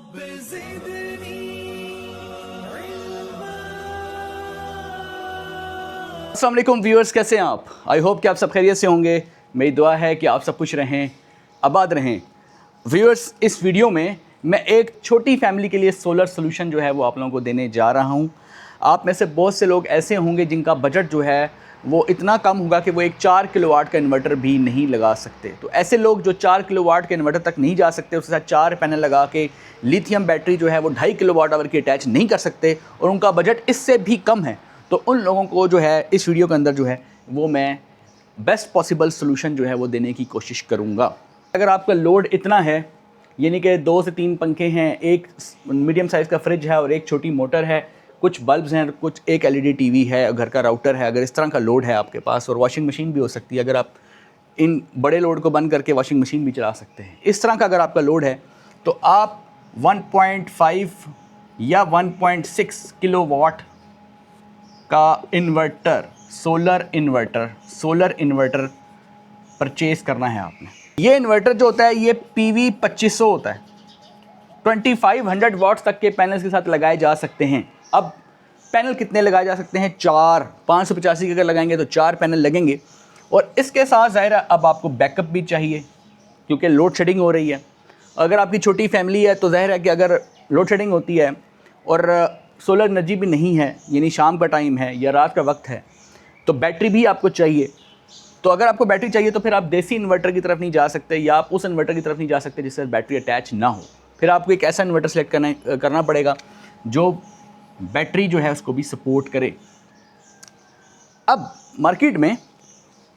अस्सलाम वालेकुम व्यूअर्स, कैसे हैं आप? आई होप कि आप सब खैरियत से होंगे। मेरी दुआ है कि आप सब खुश रहें, आबाद रहें। व्यूअर्स, इस वीडियो में मैं एक छोटी फैमिली के लिए सोलर सोल्यूशन जो है वो आप लोगों को देने जा रहा हूं। आप में से बहुत से लोग ऐसे होंगे जिनका बजट जो है वो इतना कम होगा कि वो एक 4 किलोवाट का इन्वर्टर भी नहीं लगा सकते। तो ऐसे लोग जो 4 किलोवाट के इन्वर्टर तक नहीं जा सकते, उसके साथ 4 पैनल लगा के लिथियम बैटरी जो है वो 2.5 किलोवाट आवर की अटैच नहीं कर सकते और उनका बजट इससे भी कम है, तो उन लोगों को जो है इस वीडियो के अंदर जो है वो मैं बेस्ट पॉसिबल सोल्यूशन जो है वो देने की कोशिश करूँगा। अगर आपका लोड इतना है, यानी कि 2 से 3 पंखे हैं, एक मीडियम साइज़ का फ्रिज है और एक छोटी मोटर है, कुछ बल्ब्स हैं, कुछ एक एलईडी टीवी है, घर का राउटर है, अगर इस तरह का लोड है आपके पास, और वॉशिंग मशीन भी हो सकती है, अगर आप इन बड़े लोड को बंद करके वॉशिंग मशीन भी चला सकते हैं, इस तरह का अगर आपका लोड है तो आप 1.5 या 1.6 किलोवाट का इन्वर्टर, सोलर इन्वर्टर परचेज़ करना है आपने। ये इन्वर्टर जो होता है ये PV 2500 होता है। 2500 वाट्स तक के पैनल्स के साथ लगाए जा सकते हैं। अब पैनल कितने लगाए जा सकते हैं? 4। 585 के अगर लगाएंगे तो 4 पैनल लगेंगे। और इसके साथ ज़ाहिर है अब आपको बैकअप भी चाहिए, क्योंकि लोड शेडिंग हो रही है। अगर आपकी छोटी फैमिली है तो ज़ाहिर है कि अगर लोड शेडिंग होती है और सोलर एनर्जी भी नहीं है, यानी शाम का टाइम है या रात का वक्त है, तो बैटरी भी आपको चाहिए। तो अगर आपको बैटरी चाहिए तो फिर आप देसी इन्वर्टर की तरफ नहीं जा सकते, या आप उस इन्वर्टर की तरफ नहीं जा सकते जिससे बैटरी अटैच ना हो। फिर आपको एक ऐसा इन्वर्टर सेलेक्ट करना पड़ेगा जो बैटरी जो है उसको भी सपोर्ट करे। अब मार्केट में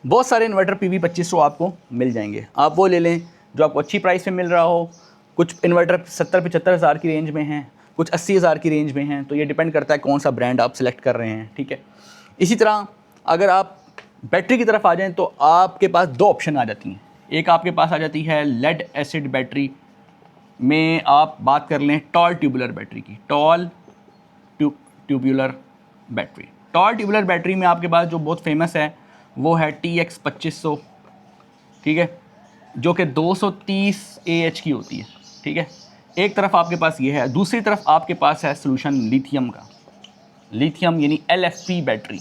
बहुत सारे इन्वर्टर PV 2500 आपको मिल जाएंगे, आप वो ले लें जो आपको अच्छी प्राइस में मिल रहा हो। कुछ इन्वर्टर 70-75 हज़ार की रेंज में हैं, कुछ 80 हज़ार की रेंज में हैं, तो ये डिपेंड करता है कौन सा ब्रांड आप सेलेक्ट कर रहे हैं, ठीक है। इसी तरह अगर आप बैटरी की तरफ आ जाएं तो आपके पास 2 ऑप्शन आ जाती हैं। एक आपके पास आ जाती है लेड एसिड बैटरी में, आप बात कर लें टॉल ट्यूबुलर बैटरी की। टॉल ट्यूबुलर बैटरी में आपके पास जो बहुत फेमस है वो है TX 2500, ठीक है, जो कि 230 AH की होती है, ठीक है। एक तरफ आपके पास ये है, दूसरी तरफ आपके पास है सोल्यूशन लिथियम का। लिथियम यानी LFP battery,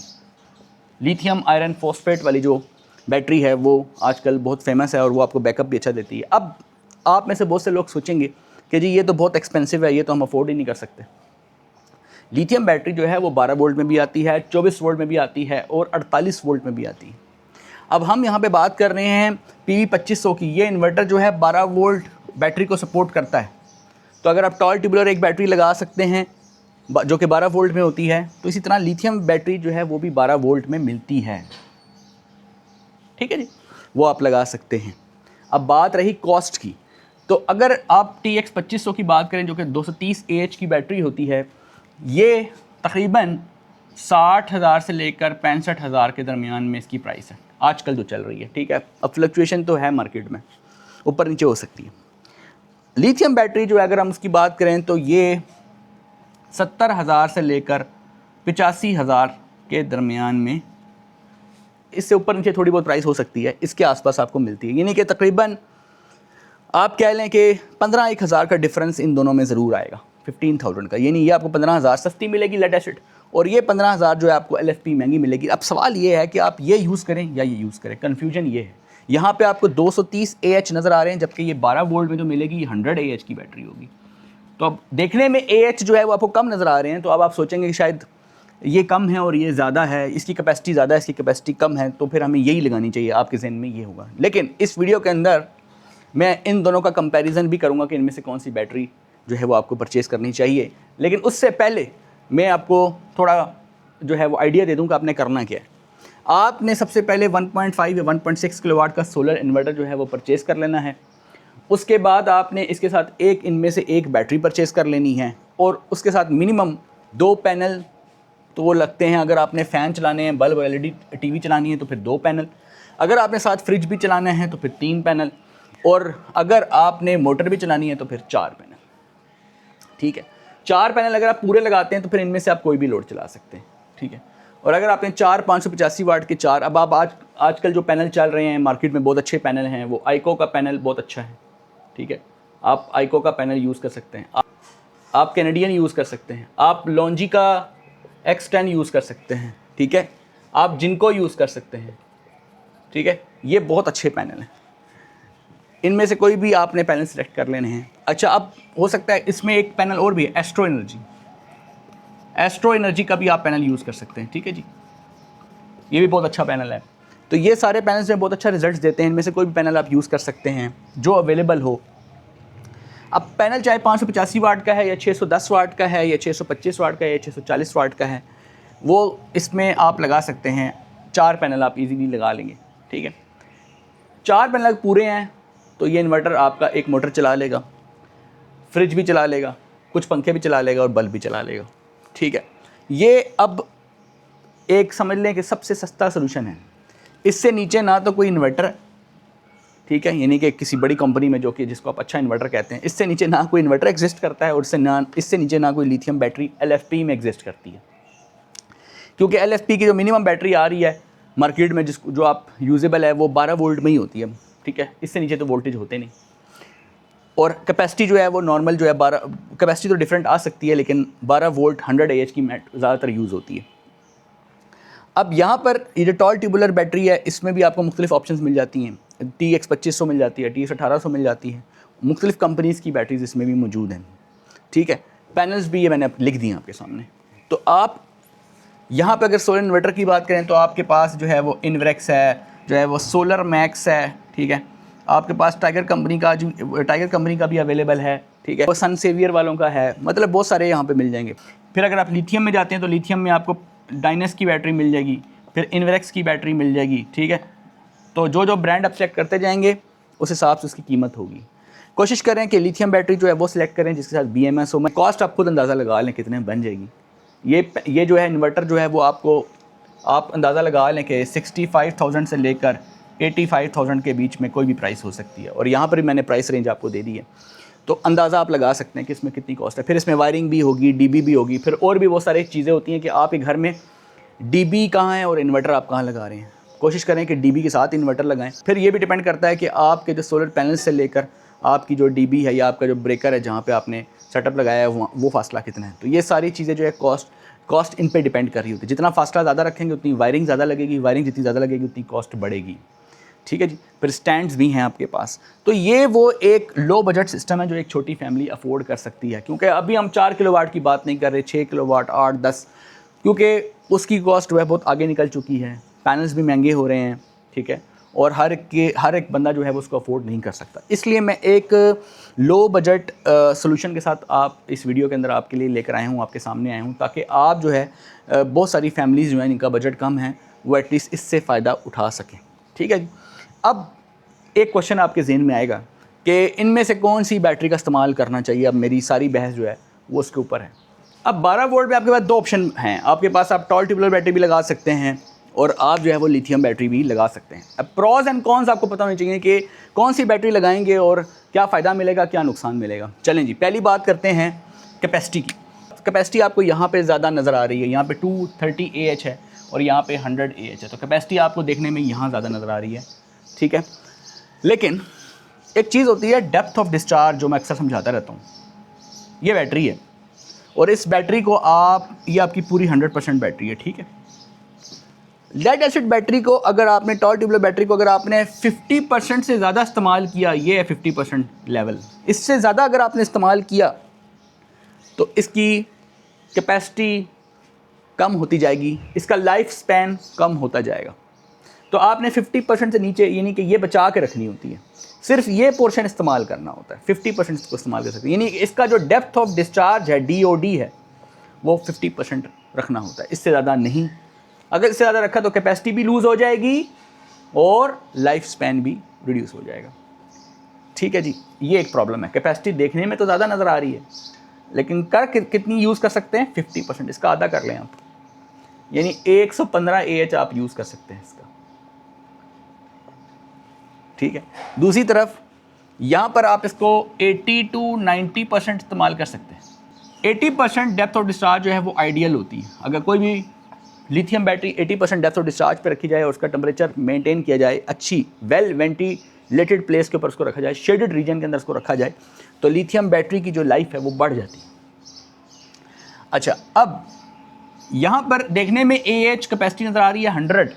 lithium iron phosphate वाली जो बैटरी है वो आजकल बहुत फेमस है और वो आपको बैकअप भी अच्छा देती है। अब आप में से बहुत से लोग सोचेंगे कि जी ये तो बहुत एक्सपेंसिव है, ये तो हम अफोर्ड ही नहीं कर सकते। लिथियम बैटरी जो है वो 12 वोल्ट में भी आती है, 24 वोल्ट में भी आती है और 48 वोल्ट में भी आती है। अब हम यहाँ पे बात कर रहे हैं PV 2500 की। ये इन्वर्टर जो है 12 वोल्ट बैटरी को सपोर्ट करता है, तो अगर आप टॉल ट्यूबुलर एक बैटरी लगा सकते हैं जो कि 12 वोल्ट में होती है, तो इसी तरह लिथियम बैटरी जो है वो भी 12 वोल्ट में मिलती है, ठीक है जी, वो आप लगा सकते हैं। अब बात रही कॉस्ट की, तो अगर आप TX 2500 की बात करें जो कि 230 AH की बैटरी होती है, ये तकरीबन 60,000 से लेकर 65,000 के दरमियान में इसकी प्राइस है आजकल जो चल रही है, ठीक है। अब फ्लक्चुएशन तो है मार्केट में, ऊपर नीचे हो सकती है। लिथियम बैटरी जो है अगर हम उसकी बात करें तो ये 70,000 से लेकर 85,000 के दरमियान में, इससे ऊपर नीचे थोड़ी बहुत प्राइस हो सकती है, इसके आसपास आपको मिलती है। यानी कि तकरीबन आप कह लें कि 15-1 हज़ार का डिफरेंस इन दोनों में ज़रूर आएगा, 15,000 का। यानी ये आपको 15,000 सस्ती मिलेगी लेड एसिड, और ये 15,000 जो है आपको LFP महंगी मिलेगी। अब सवाल ये है कि आप ये यूज़ करें या ये यूज़ करें, कन्फ्यूजन ये है। यहाँ पे आपको 230 AH नज़र आ रहे हैं, जबकि ये 12 वोल्ट में जो मिलेगी ये 100 AH की बैटरी होगी। तो अब देखने में AH जो है वो आपको कम नज़र आ रहे हैं, तो अब आप सोचेंगे कि शायद ये कम है और ये ज़्यादा है, इसकी कैपेसिटी ज़्यादा है, इसकी कैपेसिटी कम है, तो फिर हमें यही लगानी चाहिए, आपके जहन में ये होगा। लेकिन इस वीडियो के अंदर मैं इन दोनों का कंपैरिजन भी करूँगा कि इनमें से कौन सी बैटरी जो है वो आपको परचेज़ करनी चाहिए। लेकिन उससे पहले मैं आपको थोड़ा जो है वो आइडिया दे दूँ कि आपने करना क्या है। आपने सबसे पहले 1.5 या 1.6 किलोवाट का सोलर इन्वर्टर जो है वो परचेज़ कर लेना है। उसके बाद आपने इसके साथ इनमें से एक बैटरी परचेज़ कर लेनी है, और उसके साथ मिनिमम 2 पैनल तो वो लगते हैं। अगर आपने फ़ैन चलाने हैं, बल्ब LED टीवी चलानी है तो फिर 2 पैनल, अगर आपने साथ फ्रिज भी चलाना है तो फिर 3 पैनल, और अगर आपने मोटर भी चलानी है तो फिर 4 पैनल, ठीक है। 4 पैनल अगर आप पूरे लगाते हैं तो फिर इनमें से आप कोई भी लोड चला सकते हैं, ठीक है। और अगर आपने 4 585 वाट के 4, अब आप आजकल जो पैनल चल रहे हैं मार्केट में बहुत अच्छे पैनल हैं, वो आइको का पैनल बहुत अच्छा है, ठीक है, आप आइको का पैनल यूज़ कर सकते हैं। आप कैनेडियन यूज़ कर सकते हैं, आप लॉन्जी का X10 यूज़ कर सकते हैं, ठीक है, आप जिनको यूज़ कर सकते हैं, ठीक है। ये बहुत अच्छे पैनल हैं, इनमें से कोई भी आपने पैनल सेलेक्ट कर लेने हैं। अच्छा, अब हो सकता है इसमें एक पैनल और भी है, एस्ट्रो एनर्जी का भी आप पैनल यूज़ कर सकते हैं, ठीक है जी। ये भी बहुत अच्छा पैनल है। तो ये सारे पैनल्स में बहुत अच्छा रिजल्ट्स देते हैं, इनमें से कोई भी पैनल आप यूज़ कर सकते हैं जो अवेलेबल हो। अब पैनल चाहे 585 वाट का है या 610 वाट का है या 625 वाट का है या 640 वाट का है, वो इसमें आप लगा सकते हैं। 4 पैनल आप इजीली लगा लेंगे, ठीक है। 4 पैनल पूरे हैं तो ये इन्वर्टर आपका एक मोटर चला लेगा, फ्रिज भी चला लेगा, कुछ पंखे भी चला लेगा और बल्ब भी चला लेगा, ठीक है। ये अब एक समझ लें कि सबसे सस्ता सोल्यूशन है। इससे नीचे ना तो कोई इन्वर्टर, ठीक है, यानी कि किसी बड़ी कंपनी में जो कि जिसको आप अच्छा इन्वर्टर कहते हैं, इससे नीचे ना कोई इन्वर्टर एग्जिस्ट करता है और इससे नीचे ना कोई लिथियम बैटरी LFP में एग्जिस्ट करती है। क्योंकि LFP की जो मिनिमम बैटरी आ रही है मार्केट में, जो आप यूजेबल है, वो 12 वोल्ट में ही होती है, ठीक है। इससे नीचे तो वोल्टेज होते नहीं। और कैपेसिटी जो है वो नॉर्मल जो है 12, कैपेसिटी तो डिफरेंट आ सकती है, लेकिन 12 वोल्ट 100 AH की ज़्यादातर यूज़ होती है। अब यहाँ पर ये जो टॉल ट्यूबुलर बैटरी है, इसमें भी आपको मुख्तलिफ ऑप्शंस मिल जाती हैं। TX 2500 मिल जाती है, TX 1800 मिल जाती है, मुख्तलिफ कंपनीज़ की बैटरीज इसमें भी मौजूद हैं, ठीक है। पैनल्स भी ये मैंने लिख दिए आपके सामने। तो आप यहाँ पर अगर सोलर इन्वर्टर की बात करें तो आपके पास जो है वो इन्वरेक्स है, जो है वो सोलर मैक्स है, ठीक है। आपके पास टाइगर कंपनी का भी अवेलेबल है, ठीक है। वो सन सेवियर वालों का है, मतलब बहुत सारे यहाँ पे मिल जाएंगे। फिर अगर आप लिथियम में जाते हैं तो लिथियम में आपको डायनेस की बैटरी मिल जाएगी, फिर इन्वरेक्स की बैटरी मिल जाएगी, ठीक है। तो जो ब्रांड आप सेलेक्ट करते जाएंगे उस हिसाब से उसकी कीमत होगी। कोशिश करें कि लिथियम बैटरी जो है वो सिलेक्ट करें जिसके साथ BMS हो। मैं कॉस्ट आप खुद अंदाज़ा लगा लें कितने बन जाएगी। ये जो है इन्वर्टर जो है वो आप अंदाज़ा लगा लें कि 65,000 से लेकर 85,000 के बीच में कोई भी प्राइस हो सकती है। और यहाँ पर भी मैंने प्राइस रेंज आपको दे दी है, तो अंदाज़ा आप लगा सकते हैं कि इसमें कितनी कॉस्ट है। फिर इसमें वायरिंग भी होगी, DB भी होगी, फिर और भी बहुत सारी चीज़ें होती हैं कि आप एक घर में DB कहाँ है और इन्वर्टर आप कहाँ लगा रहे हैं। कोशिश करें कि DB के साथ इन्वर्टर लगाएं। फिर ये भी डिपेंड करता है कि आपके जो सोलर पैनल से लेकर आपकी जो DB है या आपका जो ब्रेकर है जहाँ पे आपने सेटअप लगाया है वो फासला कितना है। तो ये सारी चीज़ें जो है कॉस्ट इन पे डिपेंड कर रही होती है। जितना फासला ज़्यादा रखेंगे उतनी वायरिंग ज़्यादा लगेगी, वायरिंग जितनी ज़्यादा लगेगी उतनी कॉस्ट बढ़ेगी, ठीक है जी। फिर स्टैंड्स भी हैं आपके पास। तो ये वो एक लो बजट सिस्टम है जो एक छोटी फैमिली अफोर्ड कर सकती है। क्योंकि अभी हम 4 किलोवाट की बात नहीं कर रहे, 6 किलोवाट, 8, 10, क्योंकि उसकी कॉस्ट वह बहुत आगे निकल चुकी है। पैनल्स भी महंगे हो रहे हैं, ठीक है, और हर एक बंदा जो है वो उसको अफोर्ड नहीं कर सकता। इसलिए मैं एक लो बजट सोल्यूशन के साथ आप इस वीडियो के अंदर आपके लिए लेकर आया हूँ, आपके सामने आया हूँ, ताकि आप जो है बहुत सारी फैमिलीज़ जो हैं इनका बजट कम है वो एटलीस्ट इससे फ़ायदा उठा सकें, ठीक है जी। अब एक क्वेश्चन आपके जहन में आएगा कि इनमें से कौन सी बैटरी का इस्तेमाल करना चाहिए। अब मेरी सारी बहस जो है वो उसके ऊपर है। अब 12 वोल्ट में आपके पास 2 ऑप्शन हैं आपके पास। आप टॉल ट्यूबुलर बैटरी भी लगा सकते हैं और आप जो है वो लिथियम बैटरी भी लगा सकते हैं। अब प्रॉज एंड कॉन्स आपको पता होनी चाहिए कि कौन सी बैटरी लगाएंगे और क्या फ़ायदा मिलेगा, क्या नुकसान मिलेगा। चलें जी, पहली बात करते हैं कैपेसिटी की। कैपेसिटी आपको यहाँ पे ज़्यादा नज़र आ रही है, यहाँ पे 230 AH है और यहाँ पे 100 AH है। तो कैपेसिटी आपको देखने में यहाँ ज़्यादा नज़र आ रही है, ठीक है। लेकिन एक चीज़ होती है डेप्थ ऑफ डिस्चार्ज, जो मैं अक्सर समझाता रहता हूँ। ये बैटरी है और इस बैटरी को ये आपकी पूरी 100% बैटरी है, ठीक है। लेड एसिड बैटरी को अगर आपने टॉल ट्यूबुलर बैटरी को अगर आपने 50% से ज़्यादा इस्तेमाल किया, ये है 50% लेवल, इससे ज़्यादा अगर आपने इस्तेमाल किया तो इसकी कैपेसिटी कम होती जाएगी, इसका लाइफ स्पैन कम होता जाएगा। तो आपने 50% से नीचे, यानी कि ये बचा के रखनी होती है, सिर्फ ये पोर्शन इस्तेमाल करना होता है। 50% इसको इस्तेमाल कर सकते हैं, यानी कि इसका जो डेप्थ ऑफ डिस्चार्ज है, DOD है, वो 50% रखना होता है, इससे ज़्यादा नहीं। अगर इससे ज़्यादा रखा तो कैपेसिटी भी लूज़ हो जाएगी और लाइफ स्पैन भी रिड्यूस हो जाएगा, ठीक है जी। ये एक प्रॉब्लम है। कैपेसिटी देखने में तो ज़्यादा नज़र आ रही है, लेकिन कितनी यूज़ कर सकते हैं? 50%। इसका आधा कर लें आप, यानी 115 AH आप यूज़ कर सकते हैं इसका, ठीक है। दूसरी तरफ यहाँ पर आप इसको 80 to 90% इस्तेमाल कर सकते हैं। 80% डेप्थ ऑफ डिस्चार्ज जो है वो आइडियल होती है। अगर कोई भी lithium battery 80% depth of discharge पे रखी जाए और उसका टेम्परेचर मेंटेन किया जाए, अच्छी वेल वेंटिलेटेड प्लेस के ऊपर उसको रखा जाए, शेडेड रीजन के अंदर उसको रखा जाए, तो लिथियम बैटरी की जो लाइफ है वो बढ़ जाती है, अच्छा, अब यहाँ पर देखने में AH कैपेसिटी नज़र आ रही है 100,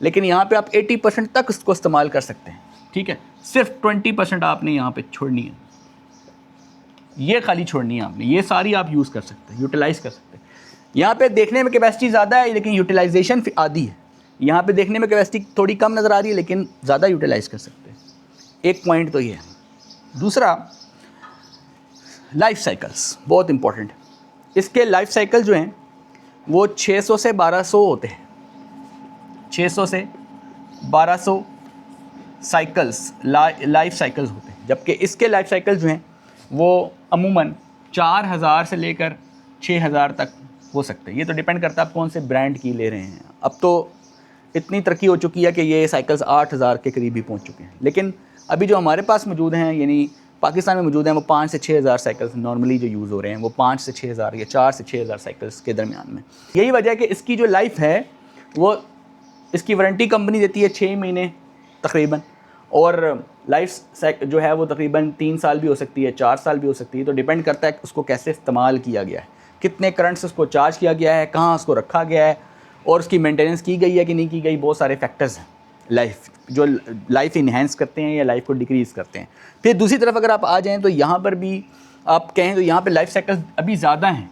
लेकिन यहाँ पे आप 80% तक उसको इस्तेमाल कर सकते हैं, ठीक है। सिर्फ 20% आपने यहाँ पे छोड़नी है, ये खाली छोड़नी है आपने, ये सारी आप यूज़ कर सकते हैं, यूटिलाइज़ कर सकते हैं। यहाँ पे देखने में कैपेसिटी ज़्यादा है लेकिन यूटिलाइजेशन आधी है। यहाँ पे देखने में कैपेसिटी थोड़ी कम नज़र आ रही है लेकिन ज़्यादा यूटिलाइज़ कर सकते हैं। एक पॉइंट तो ये है। दूसरा, लाइफ साइकिल्स बहुत इंपॉर्टेंट है। इसके लाइफ साइकिल जो हैं वो 600 से 1200 होते हैं, 600 से 1200 साइकिल्स लाइफ साइकिल्स होते हैं, जबकि इसके लाइफ साइकिल जो हैं वो अमूमन 4000 से लेकर 6000 तक हो सकते हैं। ये तो डिपेंड करता है आप कौन से ब्रांड की ले रहे हैं। अब तो इतनी तरक्की हो चुकी है कि ये साइकिल्स 8000 के करीब भी पहुंच चुके हैं, लेकिन अभी जो हमारे पास मौजूद हैं, यानी पाकिस्तान में मौजूद हैं, वो 5 से 6000 साइकिल्स नॉर्मली जो यूज़ हो रहे हैं वो 5 से 6000 या 4 से 6000 साइकिल्स के दरमियान में। यही वजह है कि इसकी जो लाइफ है वो, इसकी वारंटी कंपनी देती है 6 महीने तकरीबन, और लाइफ जो है वो तकरीबन 3 साल भी हो सकती है, 4 साल भी हो सकती है। तो डिपेंड करता है उसको कैसे इस्तेमाल किया गया है, कितने करंट से उसको चार्ज किया गया है, कहाँ उसको रखा गया है, और उसकी मेंटेनेंस की गई है कि नहीं की गई। बहुत सारे फैक्टर्स हैं लाइफ जो लाइफ इन्हेंस करते हैं या लाइफ को डिक्रीज़ करते हैं। फिर दूसरी तरफ अगर आप आ जाएँ तो यहाँ पर भी आप कहें तो यहाँ पर लाइफ साइकिल्स अभी ज़्यादा हैं,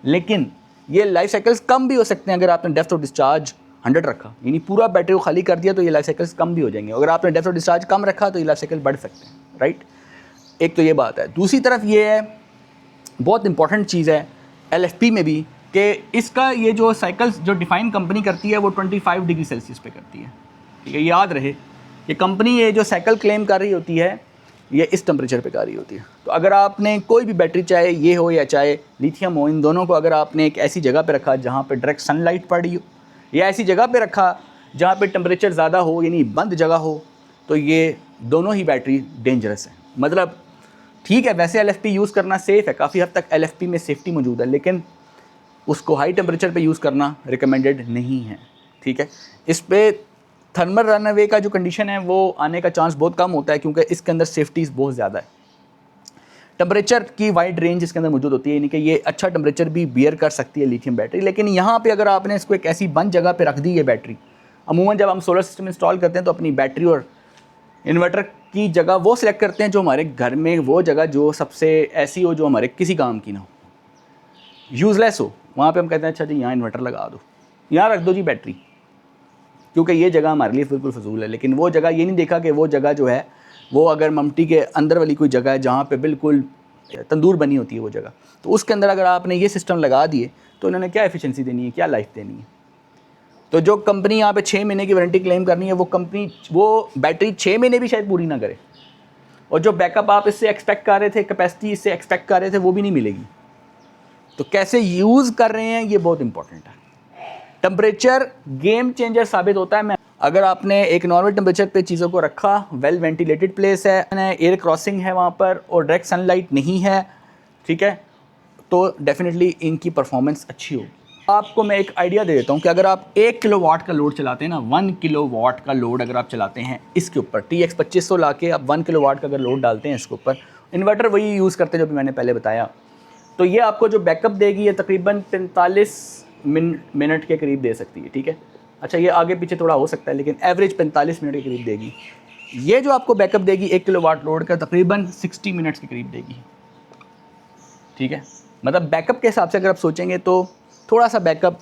लेकिन ये लाइफ साइकिल्स कम भी हो सकते हैं। अगर आपने डेप्थ ऑफ डिस्चार्ज 100 रखा, यानी पूरा बैटरी को खाली कर दिया, तो ये लाइफ साइकिल्स कम भी हो जाएंगे। अगर आपने डेप्थ ऑफ डिस्चार्ज कम रखा तो ये लाइफ साइकिल बढ़ सकते हैं, राइट। एक तो ये बात है। दूसरी तरफ ये है, बहुत इंपॉर्टेंट चीज़ है LFP में भी, कि इसका ये जो साइकिल्स जो डिफ़ाइन कंपनी करती है वो 25 डिग्री सेल्सियस पे करती है, ठीक है। याद रहे कि कंपनी ये जो साइकिल क्लेम कर रही होती है ये इस टेम्परेचर पे कर रही होती है। तो अगर आपने कोई भी बैटरी, चाहे ये हो या चाहे लिथियम हो, इन दोनों को अगर आपने एक ऐसी जगह पे रखा जहाँ पे डायरेक्ट सनलाइट पड़ रही हो, या ऐसी जगह पे रखा जहाँ पे टेम्परेचर ज़्यादा हो, यानी बंद जगह हो, तो ये दोनों ही बैटरी डेंजरस है। मतलब ठीक है, वैसे LFP यूज़ करना सेफ़ है, काफ़ी हद तक LFP में सेफ्टी मौजूद है, लेकिन उसको हाई टेम्परेचर पे यूज़ करना रिकमेंडेड नहीं है, ठीक है। इस पे थर्मल रन अवे का जो कंडीशन है वो आने का चांस बहुत कम होता है, क्योंकि इसके अंदर सेफ्टीज़ बहुत ज़्यादा है। टेम्परेचर की वाइड रेंज इसके अंदर मौजूद होती है, यानी कि ये अच्छा टेम्परेचर भी बियर कर सकती है लिथियम बैटरी। लेकिन यहाँ पे अगर आपने इसको एक ऐसी बंद जगह पे रख दी है बैटरी, अमूमन जब हम सोलर सिस्टम इंस्टॉल करते हैं तो अपनी बैटरी और इन्वर्टर की जगह वो सिलेक्ट करते हैं जो हमारे घर में, वो जगह जो सबसे ऐसी हो जो हमारे किसी काम की ना हो, यूज़लेस हो। वहाँ पे हम कहते हैं अच्छा जी यहाँ इन्वर्टर लगा दो, यहाँ रख दो जी बैटरी, क्योंकि ये जगह हमारे लिए बिल्कुल फजूल है। लेकिन वो जगह ये नहीं देखा कि वो जगह जो है वो अगर ममटी के अंदर वाली कोई जगह है जहाँ पे बिल्कुल तंदूर बनी होती है वो जगह, तो उसके अंदर अगर आपने ये सिस्टम लगा दिए तो इन्होंने क्या एफिशिएंसी देनी है, क्या लाइफ देनी है। तो जो कंपनी यहाँ पे 6 महीने की वारंटी क्लेम करनी है, वो बैटरी 6 महीने भी शायद पूरी ना करे, और जो बैकअप आप इससे एक्सपेक्ट कर रहे थे, कैपेसिटी इससे एक्सपेक्ट कर रहे थे, वो भी नहीं मिलेगी। तो कैसे यूज़ कर रहे हैं ये बहुत इंपॉर्टेंट है। टेम्परेचर गेम चेंजर साबित होता है। अगर आपने एक नॉर्मल टेम्परेचर पे चीज़ों को रखा, वेल वेंटिलेटेड प्लेस है, एयर क्रॉसिंग है वहाँ पर, और डायरेक्ट सनलाइट नहीं है, ठीक है, तो डेफिनेटली इनकी परफॉर्मेंस अच्छी होगी। आपको मैं एक आइडिया दे देता हूँ कि अगर आप 1 किलोवाट का लोड चलाते हैं ना, 1 किलोवाट का लोड अगर आप चलाते हैं इसके ऊपर, TX 2500 ला के आप 1 किलोवाट का अगर लोड डालते हैं इसके ऊपर, इन्वर्टर वही यूज़ करते हैं जो भी मैंने पहले बताया, तो ये आपको जो बैकअप देगी ये तकरीबन 45 मिनट के करीब दे सकती है, ठीक है। अच्छा, ये आगे पीछे थोड़ा हो सकता है, लेकिन एवरेज 45 मिनट के करीब देगी। ये जो आपको बैकअप देगी 1 किलोवाट लोड का तकरीबन 60 मिनट्स के करीब देगी, ठीक है। मतलब बैकअप के हिसाब से अगर आप सोचेंगे तो थोड़ा सा बैकअप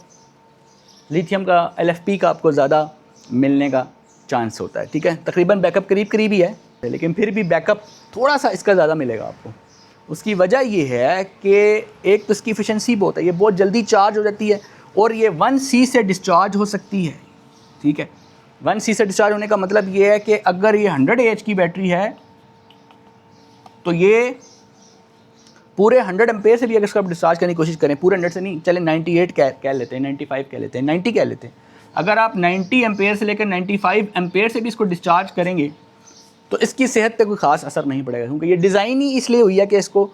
लिथियम का, LFP का आपको ज़्यादा मिलने का चांस होता है, ठीक है। तकरीबन बैकअप करीब करीब ही है, लेकिन फिर भी बैकअप थोड़ा सा इसका ज़्यादा मिलेगा आपको। उसकी वजह ये है कि एक तो इसकी एफिशिएंसी बहुत है, ये बहुत जल्दी चार्ज हो जाती है, और ये 1C से डिस्चार्ज हो सकती है, ठीक है। 1C से डिस्चार्ज होने का मतलब ये है कि अगर ये 100 AH की बैटरी है तो ये पूरे 100 एम्पेयर से भी अगर इसको डिस्चार्ज करने की कोशिश करें, पूरे 100 से नहीं, चले 98 कह लेते हैं, 95 कह लेते हैं, 90 कह लेते हैं, अगर आप 90 एम्पेयर से लेकर 95 एम्पेयर से भी इसको डिस्चार्ज करेंगे तो इसकी सेहत पे कोई ख़ास असर नहीं पड़ेगा, क्योंकि ये डिज़ाइन ही इसलिए हुई है कि इसको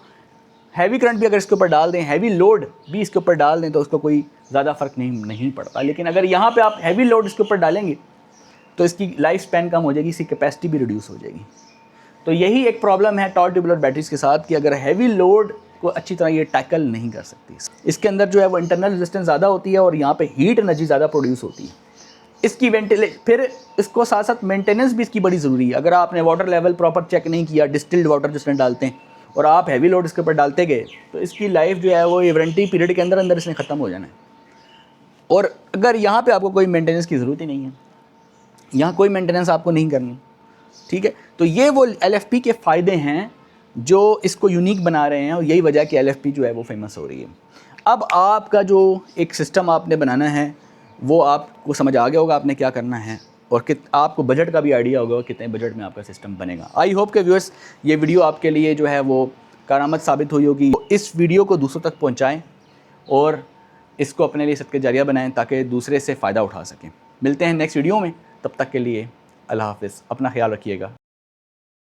हैवी करंट भी अगर इसके ऊपर डाल दें, हैवी लोड भी इसके ऊपर डाल दें तो उसको कोई ज़्यादा फ़र्क नहीं पड़ता। लेकिन अगर यहाँ पे आप हैवी लोड इसके ऊपर डालेंगे तो इसकी लाइफ स्पैन कम हो जाएगी, इसकी कैपेसिटी भी रिड्यूस हो जाएगी। तो यही एक प्रॉब्लम है टॉल ट्यूबुलर बैटरीज़ के साथ कि अगर हैवी लोड को अच्छी तरह ये टैकल नहीं कर सकती। इसके अंदर जो है वो इंटरनल रेजिस्टेंस ज़्यादा होती है और यहाँ पे हीट एनर्जी ज़्यादा प्रोड्यूस होती है। इसकी फिर इसको साथ साथ मेंटेनेंस भी इसकी बड़ी ज़रूरी है। अगर आपने वाटर लेवल प्रॉपर चेक नहीं किया, डिस्टिल्ड वाटर जिसमें डालते हैं, और आप हैवी लोड इसके ऊपर डालते गए, तो इसकी लाइफ जो है वो वारंटी पीरियड के अंदर अंदर इसने ख़त्म हो जाना है। और अगर यहाँ पे आपको कोई मेंटेनेंस की ज़रूरत ही नहीं है, यहाँ कोई मेंटेनेंस आपको नहीं करनी, ठीक है। तो ये वो LFP के फ़ायदे हैं जो इसको यूनिक बना रहे हैं और यही वजह है कि LFP जो है वो फेमस हो रही है। अब आपका जो एक सिस्टम आपने बनाना है वो आपको समझ आ गया होगा आपने क्या करना है, और आपको बजट का भी आइडिया होगा कितने बजट में आपका सिस्टम बनेगा। आई होप के व्यूअर्स ये वीडियो आपके लिए जो है वो कारआमद साबित हुई होगी। इस वीडियो को दूसरों तक पहुँचाएँ और इसको अपने लिए सदके जारिया बनाएं ताकि दूसरे से फ़ायदा उठा सकें। मिलते हैं नेक्स्ट वीडियो में, तब तक के लिए अल्लाह हाफ़िज़, अपना ख्याल रखिएगा।